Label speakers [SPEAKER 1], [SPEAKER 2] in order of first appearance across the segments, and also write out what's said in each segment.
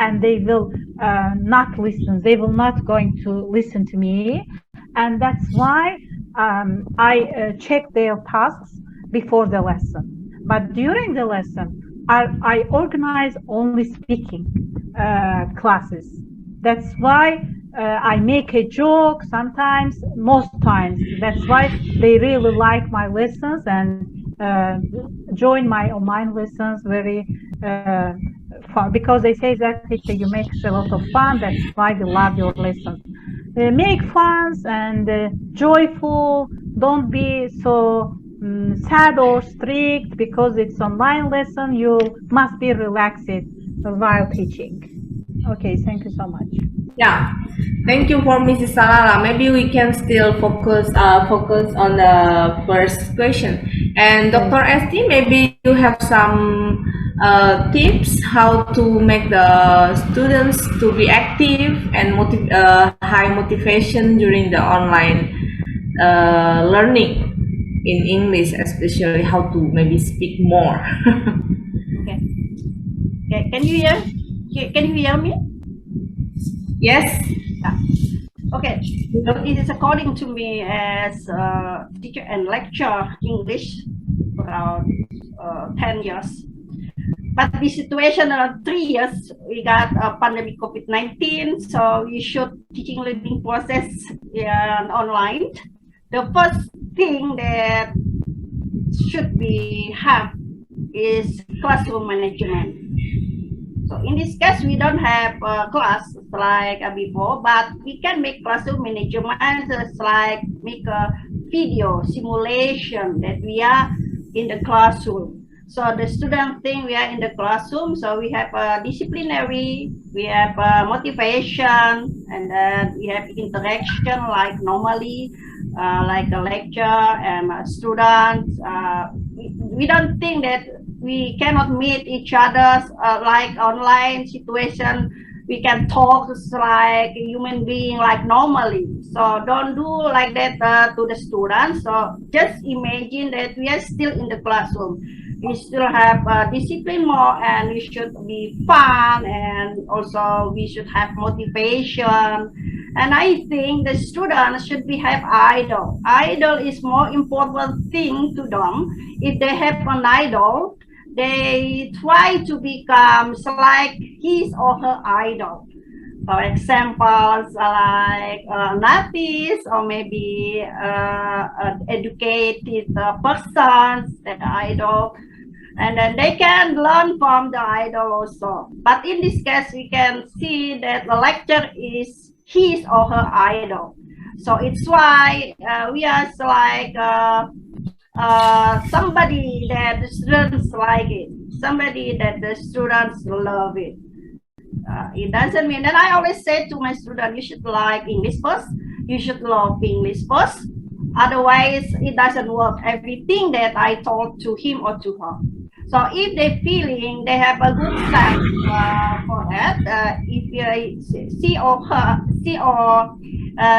[SPEAKER 1] and they will not listen. They will not going to listen to me, and that's why I check their tasks before the lesson. But during the lesson, I organize only speaking classes. That's why I make a joke sometimes, most times. That's why they really like my lessons and join my online lessons very fun, because they say that teacher, you make a lot of fun. That's why we love your lessons. Make fun and joyful. Don't be so sad or strict because it's online lesson. You must be relaxed while teaching. Okay, thank you so much.
[SPEAKER 2] Yeah, thank you for Mrs. Salala. Maybe we can still focus on the first question. And Dr. Esti, maybe you have some tips how to make the students to be active and high motivation during the online learning in English, especially how to maybe speak more.
[SPEAKER 3] Okay. Okay. Can you hear me?
[SPEAKER 2] Yes.
[SPEAKER 3] Okay. So it is according to me as a teacher and lecturer English around 10 years. But the situation 3 years, we got a pandemic COVID-19, so we should teaching learning process online. The first thing that should be have is classroom management. So in this case, we don't have a class like before, but we can make classroom management like make a video simulation that we are in the classroom. So the student think we are in the classroom, so we have a disciplinary, we have a motivation, and then we have interaction like normally, like a lecture and students. We don't think that we cannot meet each other like online situation. We can talk like a human being like normally. So don't do like that to the students. So just imagine that we are still in the classroom. We still have discipline more, and we should be fun, and also we should have motivation. And I think the students should be have idol. Idol is more important thing to them. If they have an idol, they try to become like his or her idol. For example, like an artist or maybe an educated person, that idol. And then they can learn from the idol also. But in this case, we can see that the lecturer is his or her idol. So it's why we are like somebody that the students like it, somebody that the students love it. It doesn't mean that I always say to my students, you should like English first, you should love English first. Otherwise, it doesn't work. Everything that I told to him or to her. So if they feeling they have a good sense for that, if she or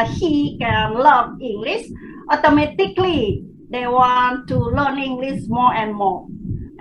[SPEAKER 3] he can love English, automatically they want to learn English more and more,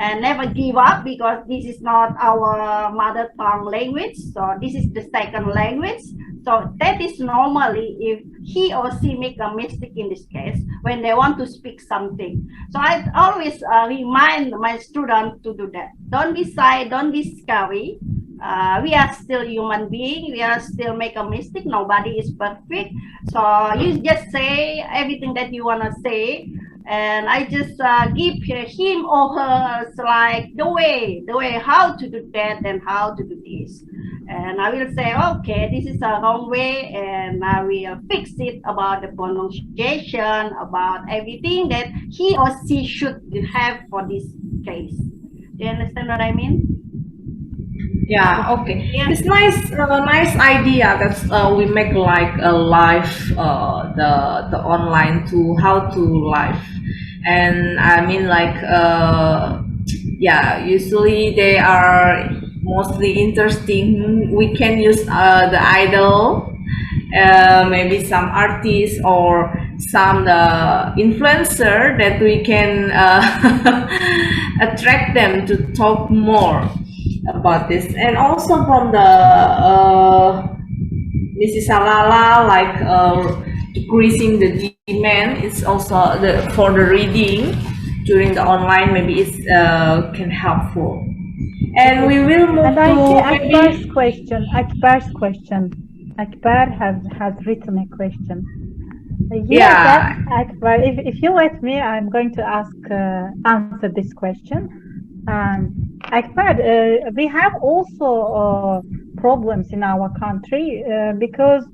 [SPEAKER 3] and never give up, because this is not our mother tongue language. So this is the second language. So that is normally if he or she make a mistake in this case when they want to speak something. So I always remind my students to do that. Don't be shy, don't be scary. We are still human beings. We are still make a mistake. Nobody is perfect. So you just say everything that you want to say. And I just give him or her like the way how to do that and how to do this. And I will say, okay, this is a wrong way, and I will fix it about the pronunciation, about everything that he or she should have for this case. Do you understand what I mean?
[SPEAKER 2] Yeah, okay.
[SPEAKER 3] Yeah.
[SPEAKER 2] It's nice idea that we make like a live the online to how to live, and I mean like yeah, usually they are mostly interesting. We can use the idol, maybe some artists or some influencer that we can attract them to talk more. about this, and also from the Mrs. Salala, like decreasing the demand is also for the reading during the online, maybe it's can helpful. And we will move
[SPEAKER 1] And I see
[SPEAKER 2] to maybe
[SPEAKER 1] Akbar's question. Akbar has written a question. Yes,
[SPEAKER 2] yeah.
[SPEAKER 1] Akbar, if you let me, I'm going to answer this question. Akbar, we have also problems in our country because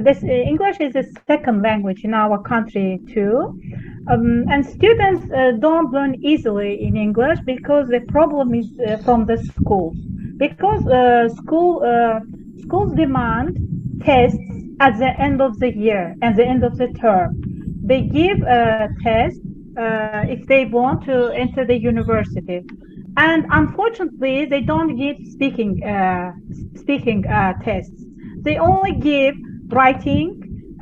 [SPEAKER 1] this English is a second language in our country too. And students don't learn easily in English because the problem is from the schools. Because schools demand tests at the end of the year and the end of the term. They give a test if they want to enter the university. And unfortunately, they don't give speaking tests. They only give writing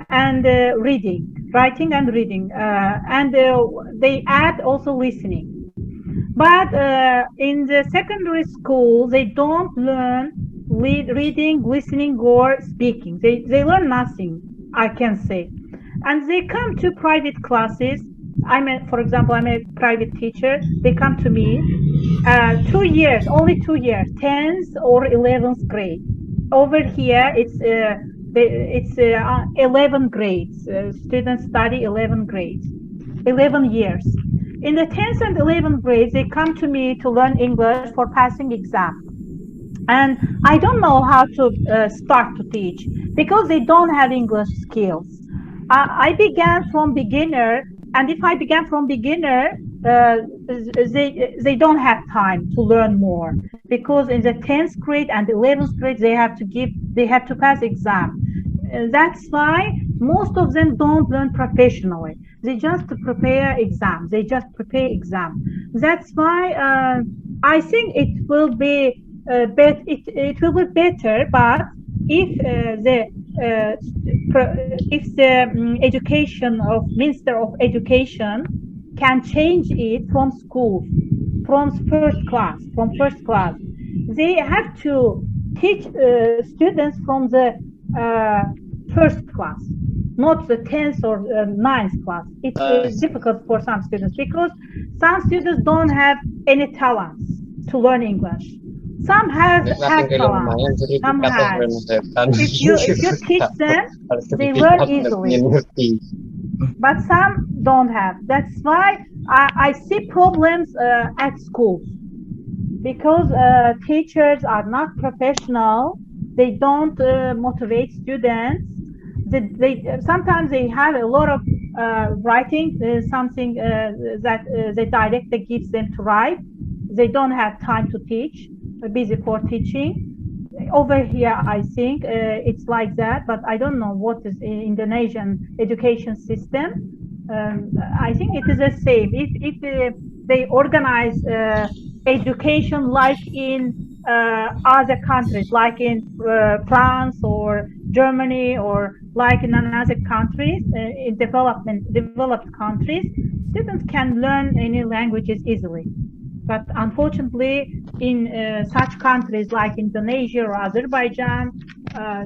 [SPEAKER 1] and reading, and they add also listening. But in the secondary school, they don't learn reading, listening, or speaking. They learn nothing, I can say. And they come to private classes. For example, I'm a private teacher. They come to me 2 years, only 2 years, 10th or 11th grade. Over here, it's 11 grades. Students study 11 grades, 11 years. In the 10th and 11th grades, they come to me to learn English for passing exam. And I don't know how to start to teach because they don't have English skills. I began from beginner, and if I began from beginner, they don't have time to learn more because in the 10th grade and 11th grade they have to pass exam. That's why most of them don't learn professionally. They just prepare exams. That's why I think it will be it will be better. But if the education of Minister of Education can change it from school, from first class, they have to teach students from the first class, not the 10th or 9th class. It's difficult for some students because some students don't have any talents to learn English. Some have talent, some have. If you teach them, they learn easily. But some don't have. That's why I see problems at schools because teachers are not professional. They don't motivate students. Sometimes they have a lot of writing, something that the director gives them to write. They don't have time to teach, busy for teaching. Over here, I think it's like that, but I don't know what is in Indonesian education system. I think it is the same. If they organize education like in other countries, like in France or Germany, or like in other countries, in developed countries, students can learn any languages easily. But unfortunately, in such countries like Indonesia or Azerbaijan,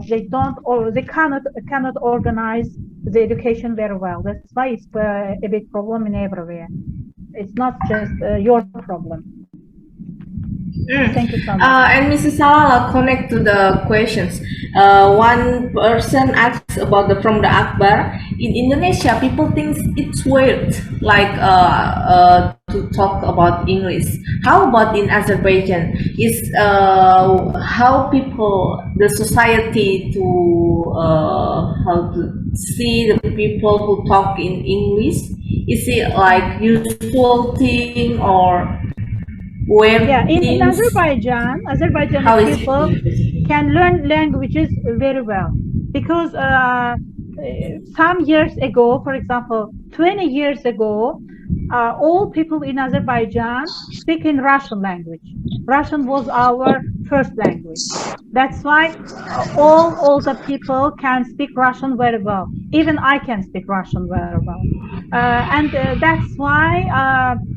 [SPEAKER 1] they don't, or they cannot organize the education very well. That's why it's a big problem in everywhere. It's not just your problem. Thank you so much.
[SPEAKER 2] And Mrs. Salala, connect to the questions. One person asks about from the Akbar. In Indonesia, people think it's weird, like to talk about English. How about in Azerbaijan? Is how people, the society to how to see the people who talk in English? Is it like useful thing or?
[SPEAKER 1] Yeah, in Azerbaijan people can learn languages very well because some years ago, for example, 20 years ago, all people in Azerbaijan speak in Russian language. Russian was our first language. That's why all the people can speak Russian very well. Even I can speak Russian very well. And that's why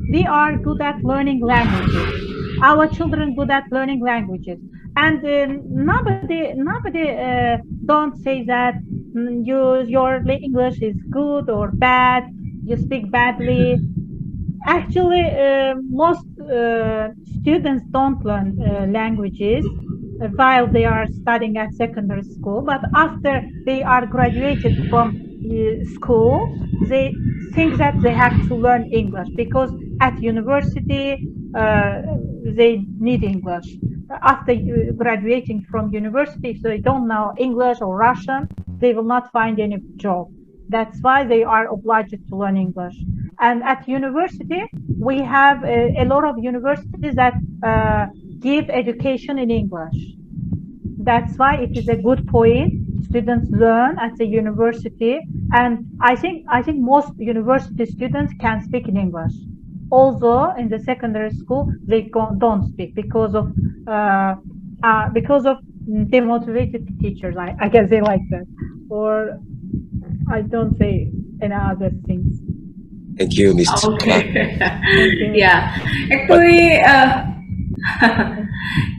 [SPEAKER 1] we are good at learning languages. our children good at learning languages, and nobody don't say that your English is good or bad. You speak badly. Actually, most students don't learn languages while they are studying at secondary school, but after they are graduated from school, they think that they have to learn English because at university they need English. After graduating from university, if they don't know English or Russian, they will not find any job. That's why they are obliged to learn English. And at university, we have a lot of universities that give education in English. That's why it is a good point. Students learn at the university, and I think most university students can speak in English. Also, in the secondary school, they don't speak because of demotivated teachers. I guess they like that, or I don't say any other things.
[SPEAKER 4] Thank you, Miss.
[SPEAKER 2] Okay. Yeah, actually,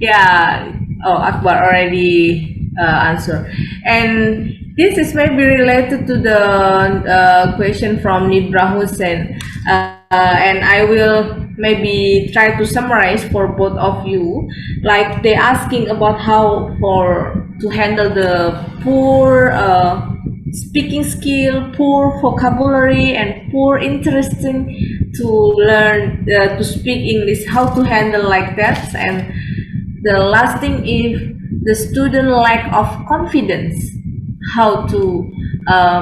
[SPEAKER 2] yeah. Oh, Akbar already answered, and this is maybe related to the question from Nibra Hussein, and I will maybe try to summarize for both of you. Like they asking about how to handle the poor speaking skill, poor vocabulary, and poor interesting to learn to speak English, how to handle like that. And the last thing is the student lack of confidence, how to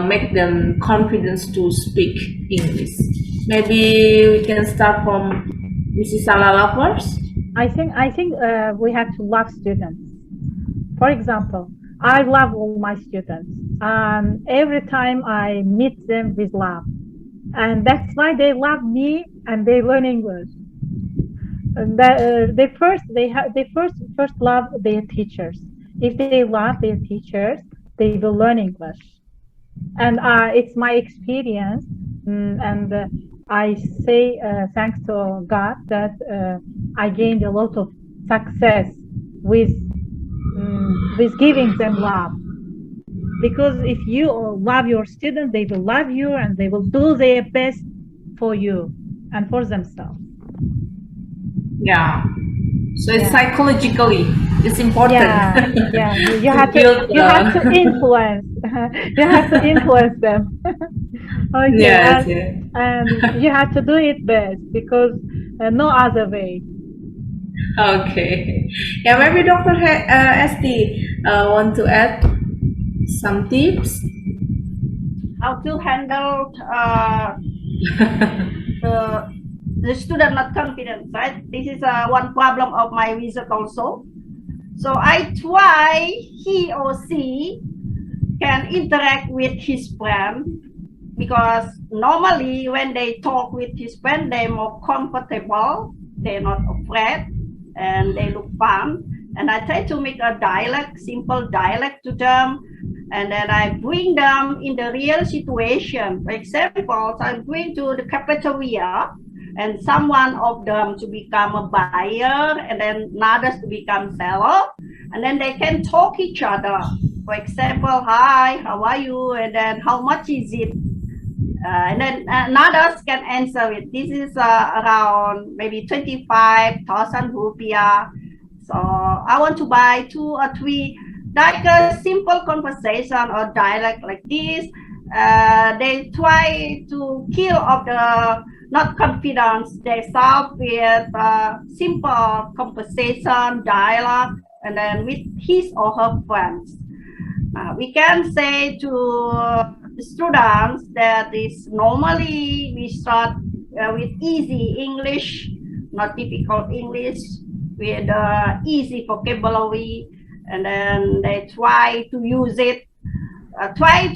[SPEAKER 2] make them confidence to speak English. Maybe we can start from Mrs. Salala first.
[SPEAKER 1] I think we have to love students. For example, I love all my students. Every time I meet them with love, and that's why they love me and they learn English. And they first love their teachers. If they love their teachers, they will learn English. And it's my experience, and I say thanks to God that I gained a lot of success with giving them love. Because if you love your students, they will love you and they will do their best for you and for themselves.
[SPEAKER 2] Yeah. So it's psychologically, it's important.
[SPEAKER 1] Yeah. You have to influence. You have to influence them. Okay.
[SPEAKER 2] Yes,
[SPEAKER 1] and you have to do it best because no other way.
[SPEAKER 2] Okay. Yeah, maybe Dr. Esti want to add some tips?
[SPEAKER 3] How to handle the student not confident, right? This is one problem of my visit also. So I try he or she can interact with his friend, because normally when they talk with his friend, they're more comfortable, they're not afraid, and they look fun. And I try to make a dialect, simple dialect to them, and then I bring them in the real situation. For example, I'm going to the cafeteria, and someone of them to become a buyer, and then others to become seller, and then they can talk each other. For example, hi, how are you? And then how much is it? And then others can answer it. This is around maybe 25,000 rupiah. So I want to buy 2 or 3, like a simple conversation or dialect like this. They try to kill off the not confidence. They solve with simple conversation, dialogue, and then with his or her friends. We can say to students that is normally we start with easy English, not difficult English, with easy vocabulary, and then they try to use it, try to